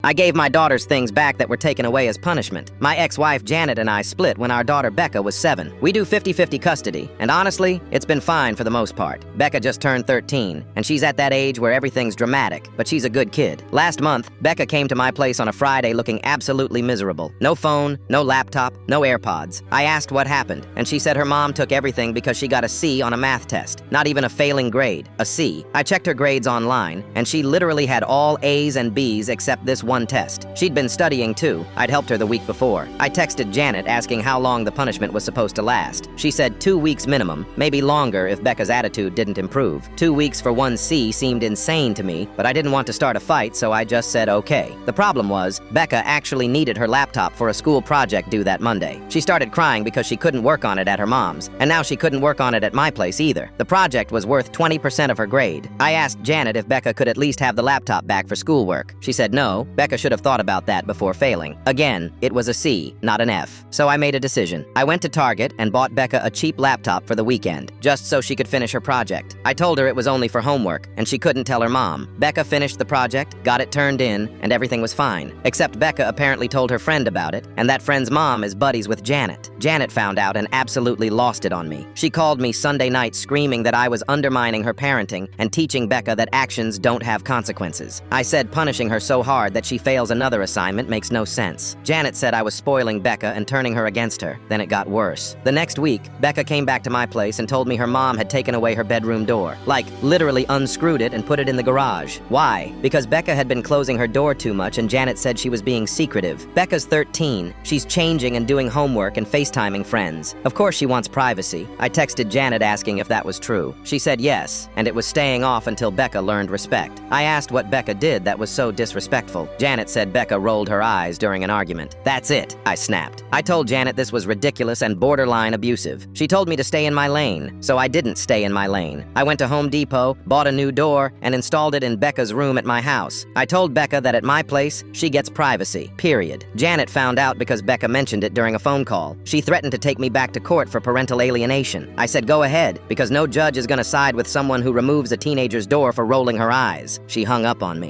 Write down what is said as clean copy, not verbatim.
I gave my daughter's things back that were taken away as punishment. My ex-wife Janet and I split when our daughter Becca was 7. We do 50-50 custody, and honestly, it's been fine for the most part. Becca just turned 13, and she's at that age where everything's dramatic, but she's a good kid. Last month, Becca came to my place on a Friday looking absolutely miserable. No phone, no laptop, no AirPods. I asked what happened, and she said her mom took everything because she got a C on a math test. Not even a failing grade, a C. I checked her grades online, and she literally had all A's and B's except this one test. She'd been studying too. I'd helped her the week before. I texted Janet asking how long the punishment was supposed to last. She said 2 weeks minimum, maybe longer if Becca's attitude didn't improve. 2 weeks for one C seemed insane to me, but I didn't want to start a fight, so I just said okay. The problem was, Becca actually needed her laptop for a school project due that Monday. She started crying because she couldn't work on it at her mom's, and now she couldn't work on it at my place either. The project was worth 20% of her grade. I asked Janet if Becca could at least have the laptop back for schoolwork. She said no. Becca should have thought about that before failing. Again, it was a C, not an F. So I made a decision. I went to Target and bought Becca a cheap laptop for the weekend, just so she could finish her project. I told her it was only for homework, and she couldn't tell her mom. Becca finished the project, got it turned in, and everything was fine. Except Becca apparently told her friend about it, and that friend's mom is buddies with Janet. Janet found out and absolutely lost it on me. She called me Sunday night screaming that I was undermining her parenting and teaching Becca that actions don't have consequences. I said punishing her so hard that she fails another assignment makes no sense. Janet said I was spoiling Becca and turning her against her. Then it got worse. The next week, Becca came back to my place and told me her mom had taken away her bedroom door. Like, literally unscrewed it and put it in the garage. Why? Because Becca had been closing her door too much and Janet said she was being secretive. Becca's 13. She's changing and doing homework and FaceTiming friends. Of course she wants privacy. I texted Janet asking if that was true. She said yes, and it was staying off until Becca learned respect. I asked what Becca did that was so disrespectful. Janet said Becca rolled her eyes during an argument. That's it, I snapped. I told Janet this was ridiculous and borderline abusive. She told me to stay in my lane, so I didn't stay in my lane. I went to Home Depot, bought a new door, and installed it in Becca's room at my house. I told Becca that at my place, she gets privacy, period. Janet found out because Becca mentioned it during a phone call. She threatened to take me back to court for parental alienation. I said go ahead, because no judge is gonna side with someone who removes a teenager's door for rolling her eyes. She hung up on me.